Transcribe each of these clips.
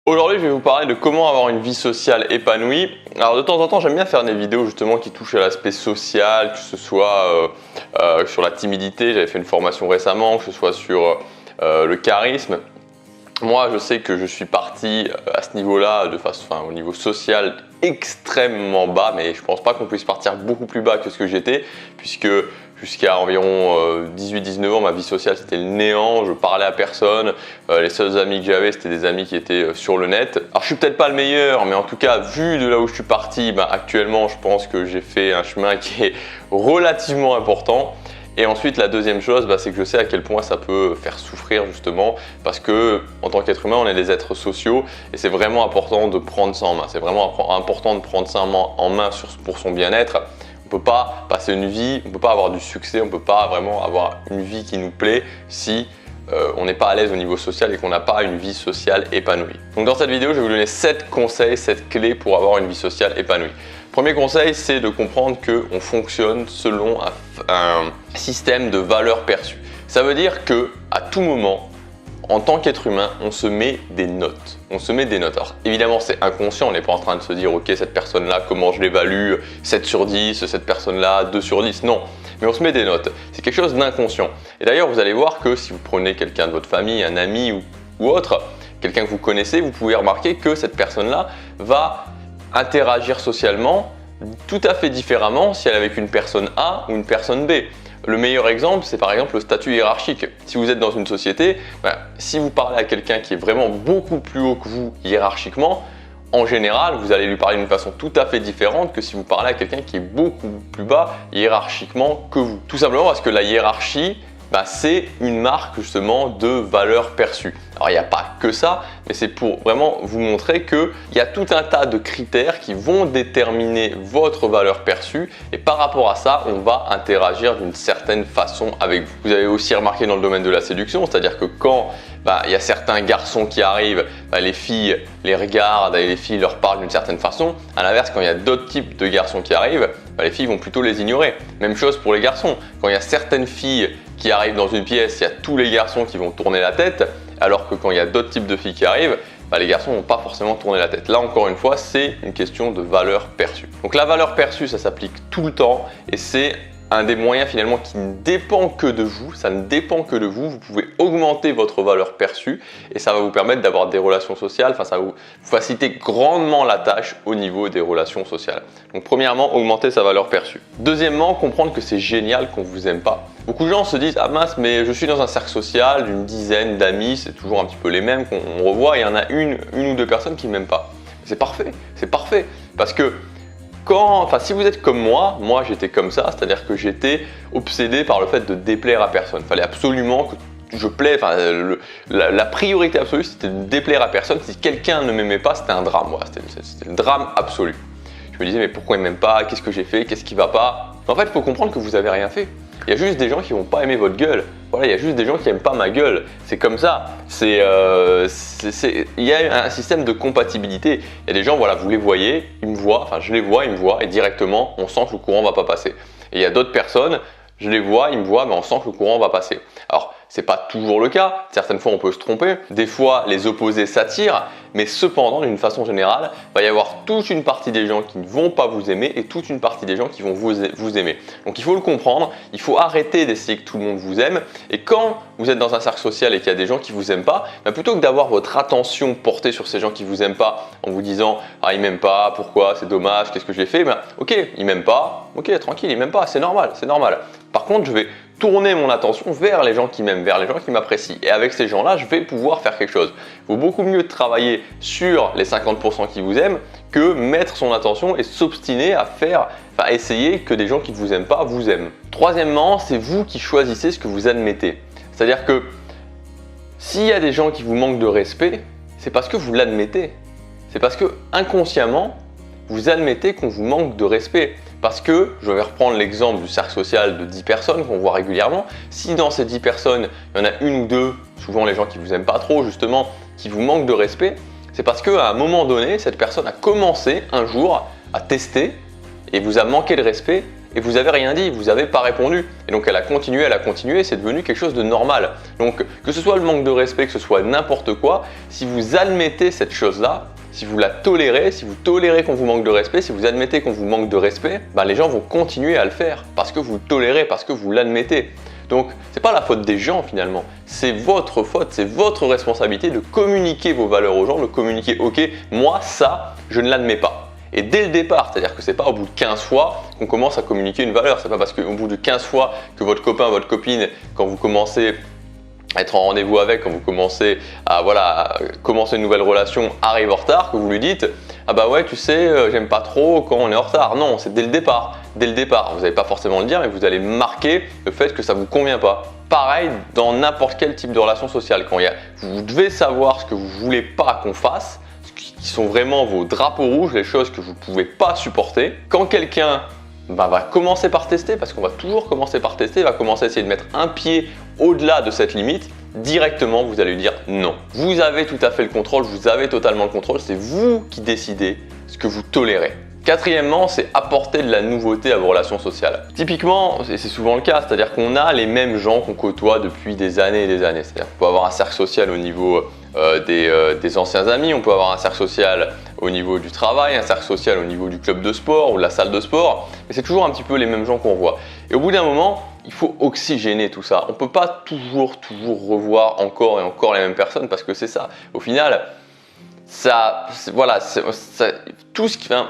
Aujourd'hui, je vais vous parler de comment avoir une vie sociale épanouie. Alors de temps en temps, j'aime bien faire des vidéos justement qui touchent à l'aspect social, que ce soit sur la timidité, j'avais fait une formation récemment, que ce soit sur le charisme. Moi, je sais que je suis parti à ce niveau-là, au niveau social, extrêmement bas, mais je ne pense pas qu'on puisse partir beaucoup plus bas que ce que j'étais, puisque jusqu'à environ 18-19 ans, ma vie sociale c'était le néant, je parlais à personne, les seuls amis que j'avais c'était des amis qui étaient sur le net. Alors je suis peut-être pas le meilleur, mais en tout cas, vu de là où je suis parti, actuellement je pense que j'ai fait un chemin qui est relativement important. Et ensuite, la deuxième chose, c'est que je sais à quel point ça peut faire souffrir justement parce que en tant qu'être humain, on est des êtres sociaux et c'est vraiment important de prendre ça en main. C'est vraiment important de prendre ça en main pour son bien-être. On ne peut pas passer une vie, on ne peut pas avoir du succès, on ne peut pas vraiment avoir une vie qui nous plaît si on n'est pas à l'aise au niveau social et qu'on n'a pas une vie sociale épanouie. Donc dans cette vidéo, je vais vous donner 7 conseils, 7 clés pour avoir une vie sociale épanouie. Premier conseil, c'est de comprendre qu'on fonctionne selon un système de valeurs perçues. Ça veut dire qu'à tout moment, en tant qu'être humain, on se met des notes. On se met des notes. Alors évidemment, c'est inconscient, on n'est pas en train de se dire « Ok, cette personne-là, comment je l'évalue 7 sur 10, cette personne-là, 2 sur 10 ». Non, mais on se met des notes. C'est quelque chose d'inconscient. Et d'ailleurs, vous allez voir que si vous prenez quelqu'un de votre famille, un ami ou autre, quelqu'un que vous connaissez, vous pouvez remarquer que cette personne-là va interagir socialement tout à fait différemment si elle est avec une personne A ou une personne B. Le meilleur exemple, c'est par exemple le statut hiérarchique. Si vous êtes dans une société, si vous parlez à quelqu'un qui est vraiment beaucoup plus haut que vous hiérarchiquement, en général, vous allez lui parler d'une façon tout à fait différente que si vous parlez à quelqu'un qui est beaucoup plus bas hiérarchiquement que vous. Tout simplement parce que la hiérarchie, c'est une marque justement de valeur perçue. Alors il n'y a pas que ça, mais c'est pour vraiment vous montrer qu'il y a tout un tas de critères qui vont déterminer votre valeur perçue et par rapport à ça, on va interagir d'une certaine façon avec vous. Vous avez aussi remarqué dans le domaine de la séduction, c'est-à-dire que quand il y a certains garçons qui arrivent, les filles les regardent et les filles leur parlent d'une certaine façon. À l'inverse, quand il y a d'autres types de garçons qui arrivent, les filles vont plutôt les ignorer. Même chose pour les garçons. Quand il y a certaines filles qui arrivent dans une pièce, il y a tous les garçons qui vont tourner la tête, alors que quand il y a d'autres types de filles qui arrivent, les garçons ne vont pas forcément tourner la tête. Là, encore une fois, c'est une question de valeur perçue. Donc la valeur perçue, ça s'applique tout le temps et c'est un des moyens finalement qui ne dépend que de vous, ça ne dépend que de vous. Vous pouvez augmenter votre valeur perçue et ça va vous permettre d'avoir des relations sociales, ça va vous faciliter grandement la tâche au niveau des relations sociales. Donc premièrement, augmenter sa valeur perçue. Deuxièmement, comprendre que c'est génial qu'on ne vous aime pas. Beaucoup de gens se disent « Ah mince, mais je suis dans un cercle social d'une dizaine d'amis, c'est toujours un petit peu les mêmes qu'on revoit et il y en a une ou deux personnes qui ne m'aiment pas. » C'est parfait parce que si vous êtes comme moi j'étais comme ça, c'est-à-dire que j'étais obsédé par le fait de déplaire à personne. Il fallait absolument que je plaise, la priorité absolue c'était de déplaire à personne. Si quelqu'un ne m'aimait pas, c'était un drame, c'était le drame absolu. Je me disais mais pourquoi il ne m'aime pas, qu'est-ce que j'ai fait, qu'est-ce qui ne va pas. En fait, il faut comprendre que vous n'avez rien fait. Il y a juste des gens qui ne vont pas aimer votre gueule. Voilà, il y a juste des gens qui n'aiment pas ma gueule. C'est comme ça. Il y a un système de compatibilité. Il y a des gens, vous les voyez, ils me voient, je les vois, ils me voient, et directement, on sent que le courant ne va pas passer. Et il y a d'autres personnes, je les vois, ils me voient, mais on sent que le courant va passer. Alors, ce n'est pas toujours le cas. Certaines fois, on peut se tromper. Des fois, les opposés s'attirent. Mais cependant, d'une façon générale, il va y avoir toute une partie des gens qui ne vont pas vous aimer et toute une partie des gens qui vont vous aimer. Donc, il faut le comprendre. Il faut arrêter d'essayer que tout le monde vous aime. Et quand vous êtes dans un cercle social et qu'il y a des gens qui ne vous aiment pas, plutôt que d'avoir votre attention portée sur ces gens qui ne vous aiment pas en vous disant « Ah, il ne m'aime pas, pourquoi, c'est dommage, qu'est-ce que j'ai fait ?» Ok, il ne m'aime pas. Ok, tranquille, il ne m'aime pas, c'est normal, c'est normal. Par contre, je vais tourner mon attention vers les gens qui m'aiment, vers les gens qui m'apprécient. Et avec ces gens-là, je vais pouvoir faire quelque chose. Il vaut beaucoup mieux travailler sur les 50% qui vous aiment que mettre son attention et s'obstiner à essayer que des gens qui ne vous aiment pas vous aiment. Troisièmement, c'est vous qui choisissez ce que vous admettez. C'est-à-dire que s'il y a des gens qui vous manquent de respect, c'est parce que vous l'admettez. C'est parce que inconsciemment, vous admettez qu'on vous manque de respect. Parce que, je vais reprendre l'exemple du cercle social de 10 personnes qu'on voit régulièrement, si dans ces 10 personnes, il y en a une ou deux, souvent les gens qui ne vous aiment pas trop justement, qui vous manquent de respect, c'est parce qu'à un moment donné, cette personne a commencé un jour à tester et vous a manqué de respect et vous n'avez rien dit, vous n'avez pas répondu. Et donc elle a continué, c'est devenu quelque chose de normal. Donc que ce soit le manque de respect, que ce soit n'importe quoi, si vous admettez cette chose-là, si vous la tolérez, si vous tolérez qu'on vous manque de respect, si vous admettez qu'on vous manque de respect, les gens vont continuer à le faire parce que vous le tolérez, parce que vous l'admettez. Donc, ce n'est pas la faute des gens finalement, c'est votre faute, c'est votre responsabilité de communiquer vos valeurs aux gens, de communiquer « ok, moi ça, je ne l'admets pas ». Et dès le départ, c'est-à-dire que ce n'est pas au bout de 15 fois qu'on commence à communiquer une valeur, ce n'est pas parce qu'au bout de 15 fois que votre copain, votre copine, quand vous commencez à être en rendez-vous avec, quand vous commencez à commencer une nouvelle relation, arrive en retard, que vous lui dites « ah bah ouais tu sais, j'aime pas trop quand on est en retard ». Non, c'est dès le départ. Dès le départ, vous n'allez pas forcément le dire, mais vous allez marquer le fait que ça ne vous convient pas. Pareil dans n'importe quel type de relation sociale. Vous devez savoir ce que vous ne voulez pas qu'on fasse, ce qui sont vraiment vos drapeaux rouges, les choses que vous ne pouvez pas supporter. Quand quelqu'un va commencer par tester, parce qu'on va toujours commencer par tester, va commencer à essayer de mettre un pied au-delà de cette limite, directement vous allez lui dire non. Vous avez tout à fait le contrôle, vous avez totalement le contrôle, c'est vous qui décidez ce que vous tolérez. Quatrièmement, c'est apporter de la nouveauté à vos relations sociales. Typiquement, et c'est souvent le cas, c'est-à-dire qu'on a les mêmes gens qu'on côtoie depuis des années et des années. C'est-à-dire qu'on peut avoir un cercle social au niveau des anciens amis, on peut avoir un cercle social au niveau du travail, un cercle social au niveau du club de sport ou de la salle de sport, mais c'est toujours un petit peu les mêmes gens qu'on voit. Et au bout d'un moment, il faut oxygéner tout ça. On ne peut pas toujours revoir encore et encore les mêmes personnes parce que c'est ça. Au final,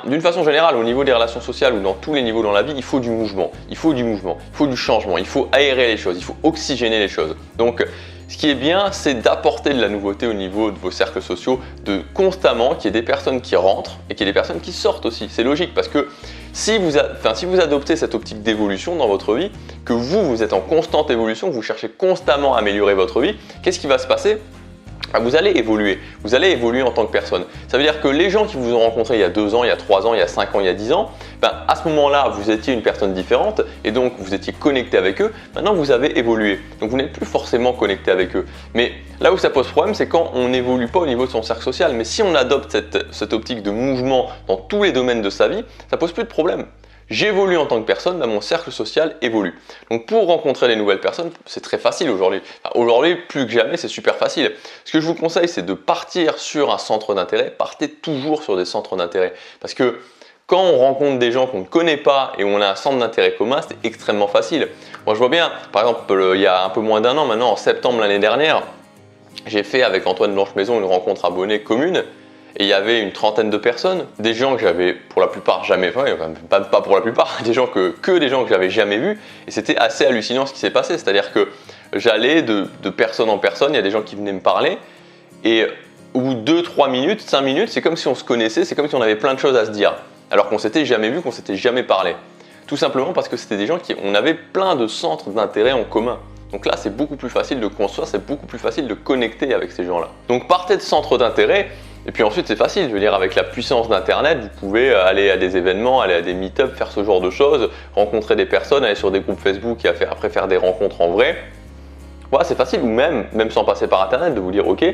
d'une façon générale, au niveau des relations sociales ou dans tous les niveaux dans la vie, il faut du mouvement, il faut du changement, il faut aérer les choses, il faut oxygéner les choses. Donc, ce qui est bien, c'est d'apporter de la nouveauté au niveau de vos cercles sociaux, de constamment qu'il y ait des personnes qui rentrent et qu'il y ait des personnes qui sortent aussi. C'est logique parce que si vous adoptez cette optique d'évolution dans votre vie, que vous êtes en constante évolution, que vous cherchez constamment à améliorer votre vie, qu'est-ce qui va se passer ? Vous allez évoluer en tant que personne. Ça veut dire que les gens qui vous ont rencontré il y a 2 ans, il y a 3 ans, il y a 5 ans, il y a 10 ans, à ce moment-là, vous étiez une personne différente et donc vous étiez connecté avec eux. Maintenant, vous avez évolué. Donc, vous n'êtes plus forcément connecté avec eux. Mais là où ça pose problème, c'est quand on n'évolue pas au niveau de son cercle social. Mais si on adopte cette optique de mouvement dans tous les domaines de sa vie, ça pose plus de problème. J'évolue en tant que personne, mon cercle social évolue. Donc pour rencontrer les nouvelles personnes, c'est très facile aujourd'hui. Aujourd'hui, plus que jamais, c'est super facile. Ce que je vous conseille, c'est de partir sur un centre d'intérêt. Partez toujours sur des centres d'intérêt. Parce que quand on rencontre des gens qu'on ne connaît pas et où on a un centre d'intérêt commun, c'est extrêmement facile. Moi, je vois bien, par exemple, il y a un peu moins d'1 an maintenant, en septembre l'année dernière, j'ai fait avec Antoine Blanche-Maison une rencontre abonnée commune. Et il y avait une trentaine de personnes, des gens que j'avais pour la plupart jamais, pas pour la plupart, des gens que des gens que j'avais jamais vus. Et c'était assez hallucinant ce qui s'est passé. C'est-à-dire que j'allais de personne en personne, il y a des gens qui venaient me parler. Et au bout de 2, 3 minutes, 5 minutes, c'est comme si on se connaissait, c'est comme si on avait plein de choses à se dire. Alors qu'on s'était jamais vu, qu'on s'était jamais parlé. Tout simplement parce que c'était des gens on avait plein de centres d'intérêt en commun. Donc là, c'est beaucoup plus facile de construire, c'est beaucoup plus facile de connecter avec ces gens-là. Donc partez de centres d'intérêt. Et puis ensuite, c'est facile, je veux dire, avec la puissance d'Internet, vous pouvez aller à des événements, aller à des meet-up, faire ce genre de choses, rencontrer des personnes, aller sur des groupes Facebook et après faire des rencontres en vrai. Voilà, c'est facile, ou même sans passer par Internet, de vous dire, ok,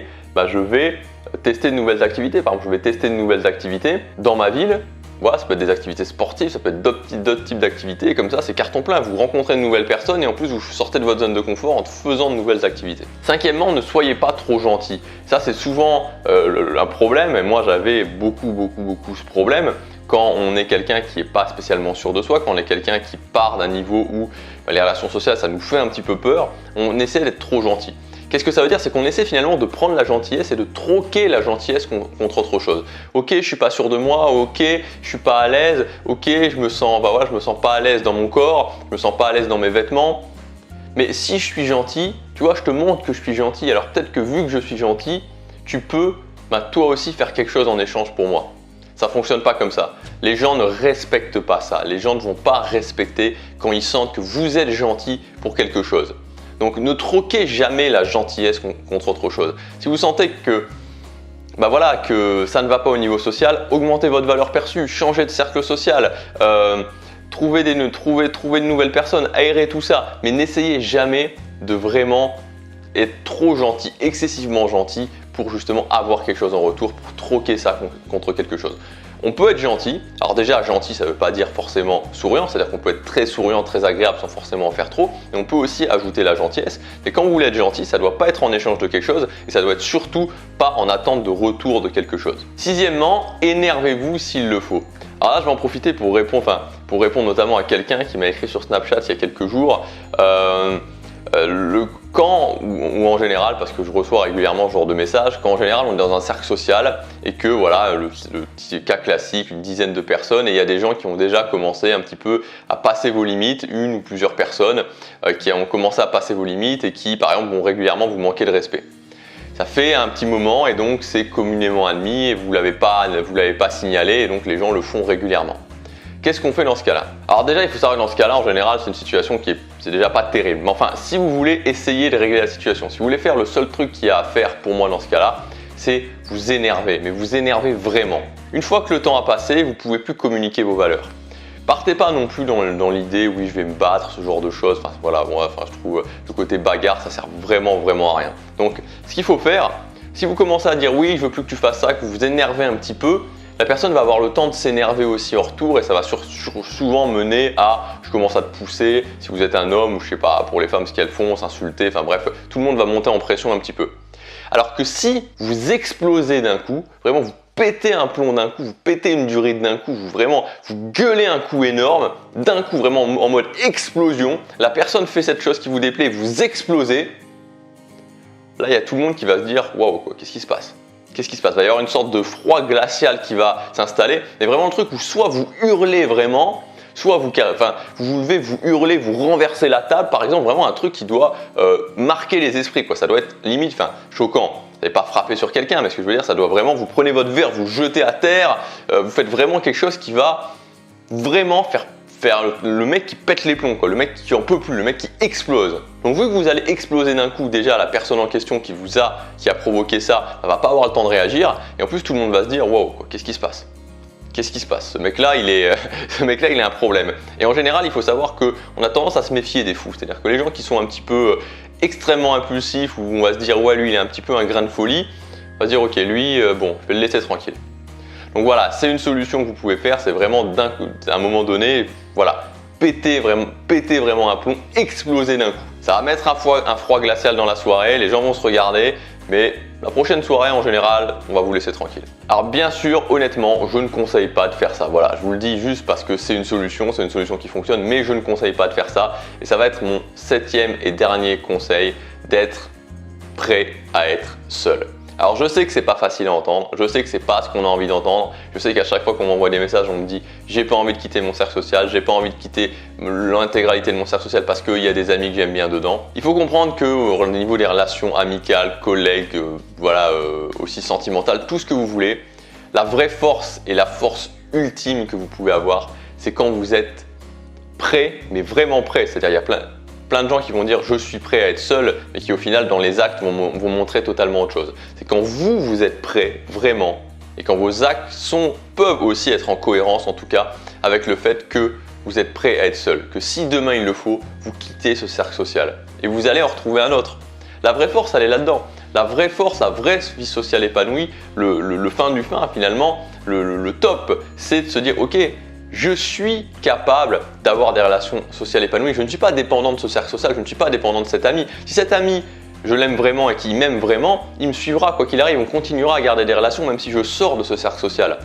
je vais tester de nouvelles activités. Par exemple, je vais tester de nouvelles activités dans ma ville. Voilà, ça peut être des activités sportives, ça peut être d'autres types d'activités, et comme ça, c'est carton plein. Vous rencontrez de nouvelles personnes et en plus, vous sortez de votre zone de confort en faisant de nouvelles activités. Cinquièmement, ne soyez pas trop gentil. Ça, c'est souvent un problème, et moi, j'avais beaucoup ce problème. Quand on est quelqu'un qui n'est pas spécialement sûr de soi, quand on est quelqu'un qui part d'un niveau où les relations sociales, ça nous fait un petit peu peur, on essaie d'être trop gentil. Qu'est-ce que ça veut dire? C'est qu'on essaie finalement de prendre la gentillesse et de troquer la gentillesse contre autre chose. Ok, je suis pas sûr de moi, ok, je suis pas à l'aise, ok, je me sens pas à l'aise dans mon corps, je me sens pas à l'aise dans mes vêtements. Mais si je suis gentil, tu vois, je te montre que je suis gentil, alors peut-être que vu que je suis gentil, tu peux toi aussi faire quelque chose en échange pour moi. Ça ne fonctionne pas comme ça. Les gens ne respectent pas ça. Les gens ne vont pas respecter quand ils sentent que vous êtes gentil pour quelque chose. Donc ne troquez jamais la gentillesse contre autre chose. Si vous sentez que, que ça ne va pas au niveau social, augmentez votre valeur perçue, changez de cercle social, trouvez de nouvelles personnes, aérez tout ça. Mais n'essayez jamais de vraiment être trop gentil, excessivement gentil pour justement avoir quelque chose en retour, pour troquer ça contre quelque chose. On peut être gentil. Alors déjà, gentil, ça ne veut pas dire forcément souriant, c'est-à-dire qu'on peut être très souriant, très agréable sans forcément en faire trop. Et on peut aussi ajouter la gentillesse. Mais quand vous voulez être gentil, ça ne doit pas être en échange de quelque chose et ça doit être surtout pas en attente de retour de quelque chose. Sixièmement, énervez-vous s'il le faut. Alors là, je vais en profiter pour répondre notamment à quelqu'un qui m'a écrit sur Snapchat il y a quelques jours. Quand ou en général, parce que je reçois régulièrement ce genre de messages, quand en général on est dans un cercle social et que voilà, le petit cas classique, une dizaine de personnes et il y a des gens qui ont déjà commencé un petit peu à passer vos limites, une ou plusieurs personnes qui ont commencé à passer vos limites et qui par exemple vont régulièrement vous manquer de respect. Ça fait un petit moment et donc c'est communément admis et vous l'avez pas signalé et donc les gens le font régulièrement. Qu'est-ce qu'on fait dans ce cas-là? Alors déjà, il faut savoir que dans ce cas-là, en général, c'est une situation c'est déjà pas terrible. Mais enfin, si vous voulez essayer de régler la situation, si vous voulez faire le seul truc qu'il y a à faire pour moi dans ce cas-là, c'est vous énerver, mais vous énerver vraiment. Une fois que le temps a passé, vous ne pouvez plus communiquer vos valeurs. Partez pas non plus dans l'idée oui je vais me battre, ce genre de choses. Enfin voilà, je trouve le côté bagarre, ça sert vraiment à rien. Donc ce qu'il faut faire, si vous commencez à dire oui je veux plus que tu fasses ça, que vous vous énervez un petit peu, la personne va avoir le temps de s'énerver aussi en retour et ça va souvent mener à je commence à te pousser, si vous êtes un homme ou je sais pas, pour les femmes ce qu'elles font, s'insulter, enfin bref, tout le monde va monter en pression un petit peu. Alors que si vous explosez d'un coup, vraiment vous pétez un plomb d'un coup, vous pétez une durée d'un coup, vous gueulez un coup énorme, d'un coup vraiment en mode explosion, la personne fait cette chose qui vous déplaît, vous explosez, là il y a tout le monde qui va se dire waouh quoi, qu'est-ce qui se passe? Qu'est-ce qui se passe? Il va y avoir une sorte de froid glacial qui va s'installer. Mais vraiment le truc où soit vous hurlez vraiment, soit vous levez, vous hurlez, vous renversez la table. Par exemple, vraiment un truc qui doit marquer les esprits, quoi. Ça doit être limite, choquant. Vous n'allez pas frapper sur quelqu'un, mais ce que je veux dire, ça doit vraiment, vous prenez votre verre, vous jetez à terre, vous faites vraiment quelque chose qui va vraiment faire le mec qui pète les plombs, quoi, le mec qui en peut plus, le mec qui explose. Donc vu que vous allez exploser d'un coup, déjà la personne en question qui a provoqué ça, elle va pas avoir le temps de réagir et en plus tout le monde va se dire waouh, qu'est-ce qui se passe? Qu'est-ce qui se passe? Ce mec-là, il a un problème. Et en général, il faut savoir qu'on a tendance à se méfier des fous. C'est-à-dire que les gens qui sont un petit peu extrêmement impulsifs, où on va se dire ouais, lui, il est un petit peu un grain de folie, on va se dire ok, lui, bon, je vais le laisser tranquille. Donc voilà, c'est une solution que vous pouvez faire, c'est vraiment d'un coup, à un moment donné, voilà, péter vraiment un plomb, exploser d'un coup. Ça va mettre un froid glacial dans la soirée, les gens vont se regarder, mais la prochaine soirée en général, on va vous laisser tranquille. Alors bien sûr, honnêtement, je ne conseille pas de faire ça. Voilà, je vous le dis juste parce que c'est une solution qui fonctionne, mais je ne conseille pas de faire ça. Et ça va être mon 7e et dernier conseil, d'être prêt à être seul. Alors je sais que c'est pas facile à entendre, je sais que c'est pas ce qu'on a envie d'entendre, je sais qu'à chaque fois qu'on m'envoie des messages, on me dit j'ai pas envie de quitter mon cercle social, j'ai pas envie de quitter l'intégralité de mon cercle social parce qu'il y a des amis que j'aime bien dedans. Il faut comprendre que au niveau des relations amicales, collègues, aussi sentimentales, tout ce que vous voulez, la vraie force et la force ultime que vous pouvez avoir, c'est quand vous êtes prêt, mais vraiment prêt, c'est-à-dire il y a plein de gens qui vont dire je suis prêt à être seul, mais qui au final dans les actes vont montrer totalement autre chose. C'est quand vous êtes prêt vraiment et quand vos actes peuvent aussi être en cohérence en tout cas avec le fait que vous êtes prêt à être seul, que si demain il le faut, vous quittez ce cercle social et vous allez en retrouver un autre. La vraie force elle est là-dedans. La vraie force, la vraie vie sociale épanouie, le fin du fin finalement, le top, c'est de se dire ok, je suis capable d'avoir des relations sociales épanouies. Je ne suis pas dépendant de ce cercle social, je ne suis pas dépendant de cet ami. Si cet ami, je l'aime vraiment et qu'il m'aime vraiment, il me suivra quoi qu'il arrive, on continuera à garder des relations même si je sors de ce cercle social.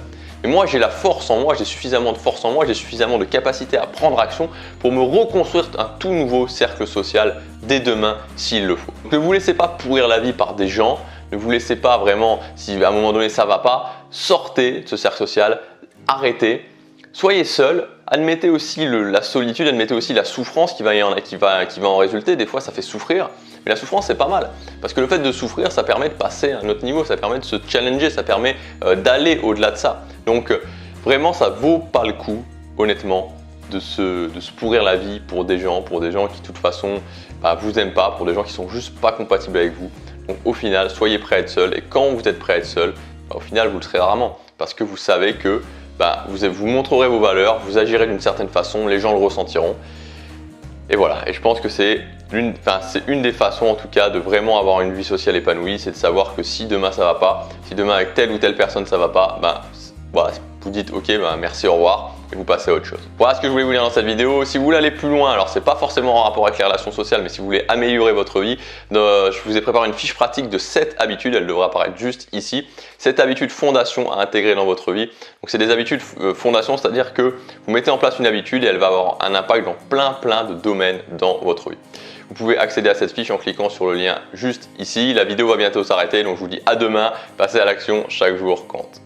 Mais moi, j'ai la force en moi, j'ai suffisamment de force en moi, j'ai suffisamment de capacité à prendre action pour me reconstruire un tout nouveau cercle social dès demain s'il le faut. Donc, ne vous laissez pas pourrir la vie par des gens, ne vous laissez pas vraiment, si à un moment donné ça ne va pas, sortez de ce cercle social, arrêtez. Soyez seul, admettez aussi la solitude, admettez aussi la souffrance qui va en résulter. Des fois, ça fait souffrir, mais la souffrance, c'est pas mal. Parce que le fait de souffrir, ça permet de passer à un autre niveau, ça permet de se challenger, ça permet d'aller au-delà de ça. Donc, vraiment, ça vaut pas le coup, honnêtement, de se pourrir la vie pour des gens qui, de toute façon, vous aiment pas, pour des gens qui sont juste pas compatibles avec vous. Donc, au final, soyez prêt à être seul. Et quand vous êtes prêt à être seul, au final, vous le serez rarement. Parce que vous savez que vous montrerez vos valeurs, vous agirez d'une certaine façon, les gens le ressentiront. Et voilà, et je pense que c'est une des façons en tout cas de vraiment avoir une vie sociale épanouie, c'est de savoir que si demain ça va pas, si demain avec telle ou telle personne ça va pas, voilà, vous dites ok, merci, au revoir, et vous passez à autre chose. Voilà ce que je voulais vous dire dans cette vidéo. Si vous voulez aller plus loin, alors c'est pas forcément en rapport avec les relations sociales, mais si vous voulez améliorer votre vie, je vous ai préparé une fiche pratique de 7 habitudes, elle devrait apparaître juste ici. 7 habitudes fondations à intégrer dans votre vie. Donc c'est des habitudes fondations, c'est-à-dire que vous mettez en place une habitude et elle va avoir un impact dans plein de domaines dans votre vie. Vous pouvez accéder à cette fiche en cliquant sur le lien juste ici. La vidéo va bientôt s'arrêter, donc je vous dis à demain. Passez à l'action, chaque jour compte.